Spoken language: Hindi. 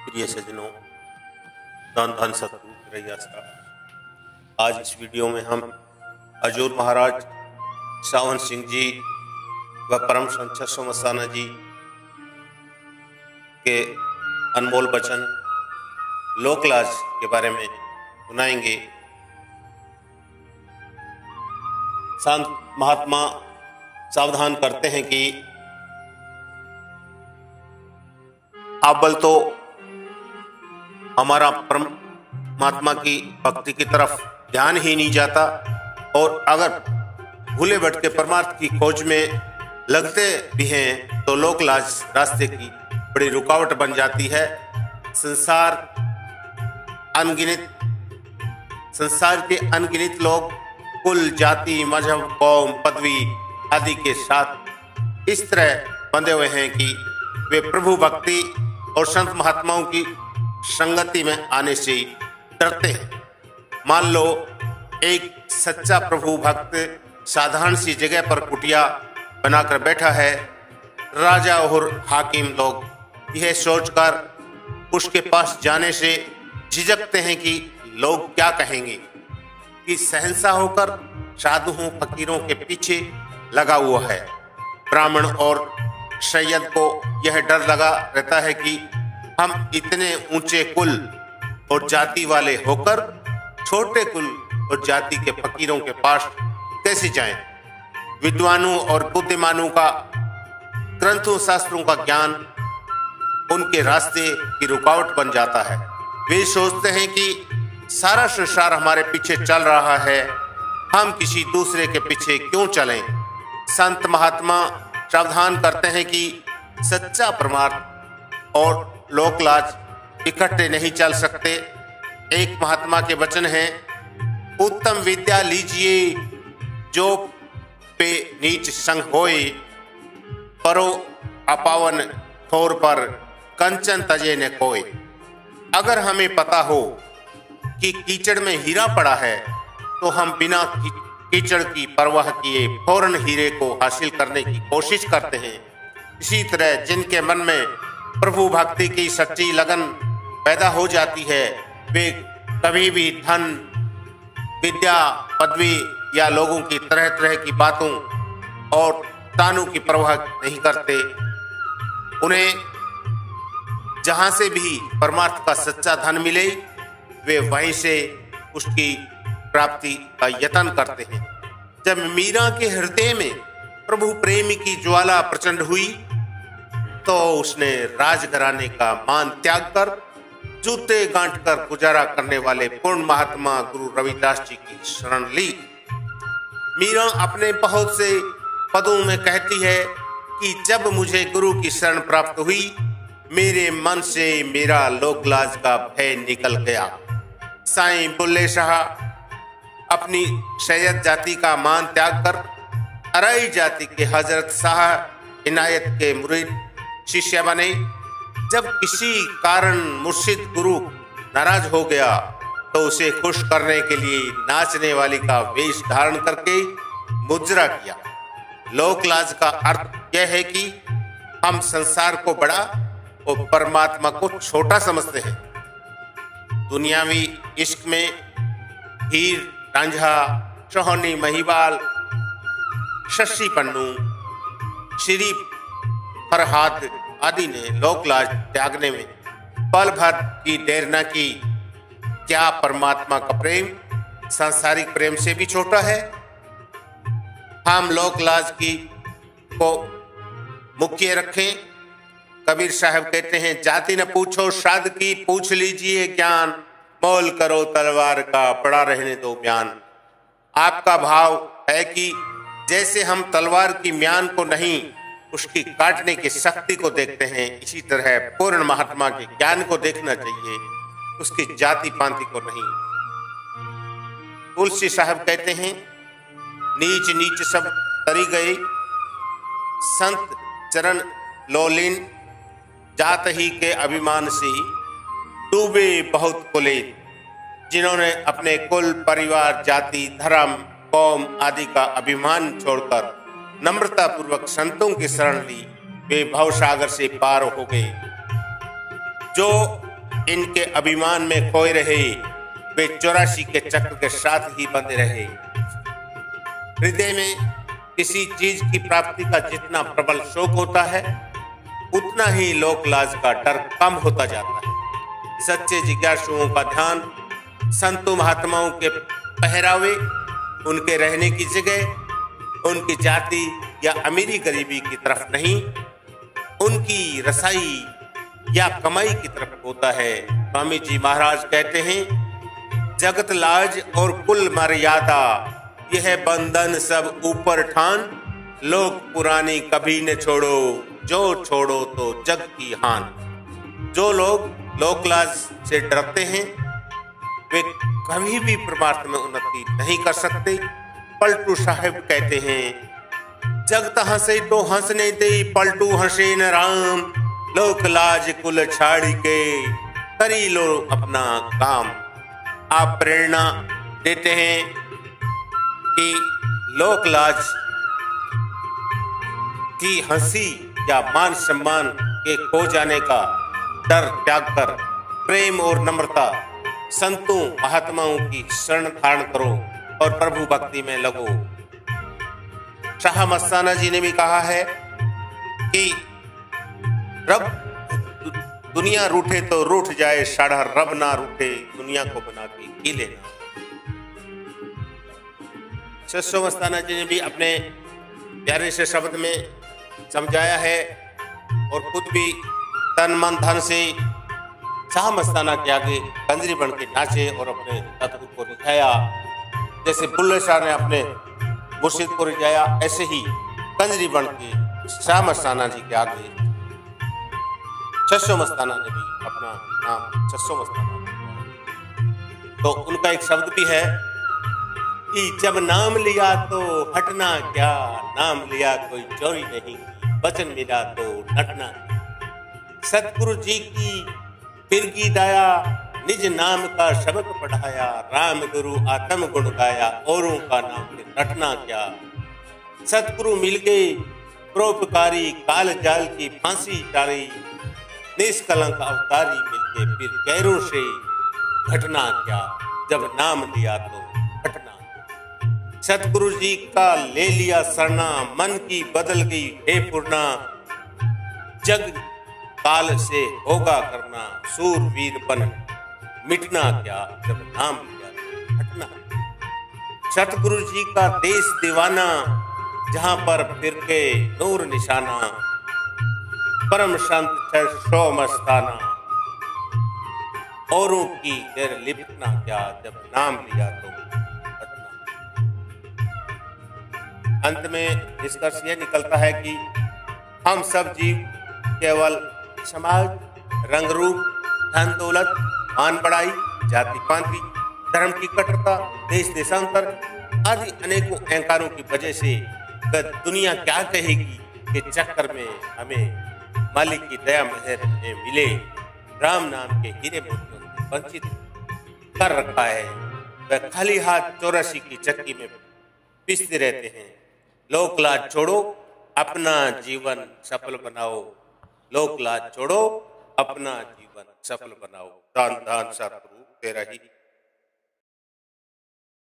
प्रिय सज्जनों, धन धन सतगुरु रैया साहब। आज इस वीडियो में हम हजूर महाराज सावन सिंह जी व परम संत छसो मस्ताना जी के अनमोल वचन लोकलाज के बारे में सुनाएंगे। संत महात्मा सावधान करते हैं कि अव्वल तो हमारा परमात्मा की भक्ति की तरफ ध्यान ही नहीं जाता, और अगर भूले भटके परमार्थ की खोज में लगते भी हैं तो लोकलाज रास्ते की बड़ी रुकावट बन जाती है। संसार के अनगिनत लोग कुल, जाति, मजहब, कौम, पदवी आदि के साथ इस तरह बंधे हुए हैं कि वे प्रभु भक्ति और संत महात्माओं की संगति में आने से डरते हैं। मान लो एक सच्चा प्रभु भक्त साधारण सी जगह पर कुटिया बनाकर बैठा है। राजा और हाकिम लोग यह सोचकर उसके पास जाने से झिझकते हैं कि लोग क्या कहेंगे, कि शहंशाह होकर साधुओं फकीरों के पीछे लगा हुआ है। ब्राह्मण और सैयद को यह डर लगा रहता है कि हम इतने ऊंचे कुल और जाति वाले होकर छोटे कुल और जाति के फकीरों के पास कैसे जाएं। विद्वानों और बुद्धिमानों का ग्रंथों शास्त्रों का ज्ञान उनके रास्ते की रुकावट बन जाता है। वे सोचते हैं कि सारा संसार हमारे पीछे चल रहा है, हम किसी दूसरे के पीछे क्यों चलें। संत महात्मा सावधान करते हैं कि सच्चा परमार्थ और लोकलाज इकट्ठे नहीं चल सकते। एक महात्मा के वचन हैं, उत्तम विद्या लीजिए जो पे नीच संग होए, परो अपावन ठोर पर कंचन तजे न कोय। अगर हमें पता हो कि कीचड़ में हीरा पड़ा है तो हम बिना कीचड़ की परवाह किए फौरन हीरे को हासिल करने की कोशिश करते हैं। इसी तरह जिनके मन में प्रभु भक्ति की सच्ची लगन पैदा हो जाती है, वे कभी भी धन, विद्या, पदवी या लोगों की तरह तरह की बातों और तानों की परवाह नहीं करते। उन्हें जहां से भी परमार्थ का सच्चा धन मिले वे वहीं से उसकी प्राप्ति का यत्न करते हैं। जब मीरा के हृदय में प्रभु प्रेम की ज्वाला प्रचंड हुई तो उसने राजघराने का मान त्याग कर जूते गांठ कर गुजारा करने वाले पूर्ण महात्मा गुरु रविदास जी की शरण ली। मीरा अपने बहुत से पदों में कहती है कि जब मुझे गुरु की शरण प्राप्त हुई, मेरे मन से मेरा लोकलाज का भय निकल गया। साईं बुल्ले शाह अपनी सैयद जाति का मान त्याग कर अराई जाति के हजरत शाह इनायत के मुरीद शिष्य बने। जब किसी कारण मुर्शिद गुरु नाराज हो गया तो उसे खुश करने के लिए नाचने वाली का वेश धारण करके मुजरा किया। लोकलाज का अर्थ यह है कि हम संसार को बड़ा और परमात्मा को छोटा समझते हैं। दुनियावी इश्क में हीर रांझा, सोहनी महिवाल, शशि पन्नू, श्री फरहाद आदि ने लोकलाज त्यागने में पल भर की देर न की। क्या परमात्मा का प्रेम सांसारिक प्रेम से भी छोटा है? हम लोकलाज की को मुख्य रखें। कबीर साहब कहते हैं, जाति न पूछो श्राद्ध की, पूछ लीजिए ज्ञान, मोल करो तलवार का, पड़ा रहने दो म्यान। आपका भाव है कि जैसे हम तलवार की म्यान को नहीं उसकी काटने की शक्ति को देखते हैं, इसी तरह पूर्ण महात्मा के ज्ञान को देखना चाहिए, उसकी जाति पांति को नहीं। तुलसी साहब कहते हैं, नीच नीच सब तरी गए, संत चरण लोलीन, जात ही के अभिमान से डूबे बहुत कुले। जिन्होंने अपने कुल, परिवार, जाति, धर्म, कौम आदि का अभिमान छोड़कर नम्रता पूर्वक संतों की शरण ली, वे भवसागर से पार हो गए। जो इनके अभिमान में खोए रहे, वे 84 के चक्र के साथ ही बंधे रहे। हृदय में किसी चीज की प्राप्ति का जितना प्रबल शौक होता है, उतना ही लोक लाज का डर कम होता जाता है। सच्चे जिज्ञासुओं का ध्यान संतों महात्माओं के पहरावे, उनके रहने की जगह, उनकी जाति या अमीरी गरीबी की तरफ नहीं, उनकी रसाई या कमाई की तरफ होता है। स्वामी जी महाराज कहते हैं, जगत लाज और कुल मर्यादा, यह बंधन सब ऊपर ठान, लोक पुरानी कभी न छोड़ो, जो छोड़ो तो जग की हान। जो लोग लोक लाज से डरते हैं, वे कभी भी परमार्थ में उन्नति नहीं कर सकते। पलटू साहब कहते हैं, जगत हंसे तो हंसने दे, पलटू हंसे न राम, लोक लाज कुल छाड़ी के, करी लो अपना काम। आप प्रेरणा देते हैं कि लोक लाज की हंसी या मान सम्मान के खो जाने का डर त्याग कर प्रेम और नम्रता संतों महात्माओं की शरण धारण करो और प्रभु भक्ति में लगो। शाह मस्ताना जी ने भी कहा है कि रब दुनिया रूठे तो रूठ जाए साढ़ा, रब ना रूठे दुनिया को बना के ही लेना। शाह मस्ताना जी ने भी अपने प्यारे से शब्द में समझाया है और खुद भी तन मन धन से शाह मस्ताना के आगे कंजरी बन के नाचे और अपने तत्व को रिझाया। जैसे बुल्ले शाह ने अपने मुर्शिद को रिझाया, ऐसे ही कंजरी बन के शाह मस्ताना जी के आगे चस्सो मस्ताना ने भी अपना नाम चस्सो मस्ताना दिया। तो उनका एक शब्द भी है कि जब नाम लिया तो हटना क्या, नाम लिया कोई चोरी नहीं, वचन मिला तो डटना। सतगुरु जी की फिरगी दाया, निज नाम का शब्द पढ़ाया, राम गुरु आत्म गुण गाया, औरों का नाम ले रटना क्या। सतगुरु मिल गए परोपकारी, काल जाल की फांसी डाली, निष्कलंक अवतारी मिल गए, फिर गैरों से घटना क्या, जब नाम लिया तो घटना। सतगुरु जी का ले लिया सरना, मन की बदल गई हे पूर्णा, जग काल से होगा करना, सूरवीर बन मिटना क्या, जब नाम लिया तो हटना। सतगुरु जी का देश दीवाना, जहां पर फिर के नूर निशाना, परम संत शो मस्ताना, औरों की देर लिपटना क्या, जब नाम लिया तो हटना। अंत में निष्कर्ष यह निकलता है कि हम सब जीव केवल समाज, रंग रूप, धन दौलत, मान बढ़ाई, जाति पांति, धर्म की कट्टरता, देश देशांतर आदि अनेकों अहंकारों की वजह से दुनिया क्या कहेगी के चक्कर में हमें मालिक की दया मेहर में मिले राम नाम के हीरे मोतियों से वंचित कर रखा है। वह खाली हाथ 84 की चक्की में पिसते रहते हैं। लोक लाज छोड़ो, अपना जीवन सफल बनाओ। लोक लाज छोड़ो, अपना जीवन सफल बनाओ। दान दान सतगुरु तेरा ही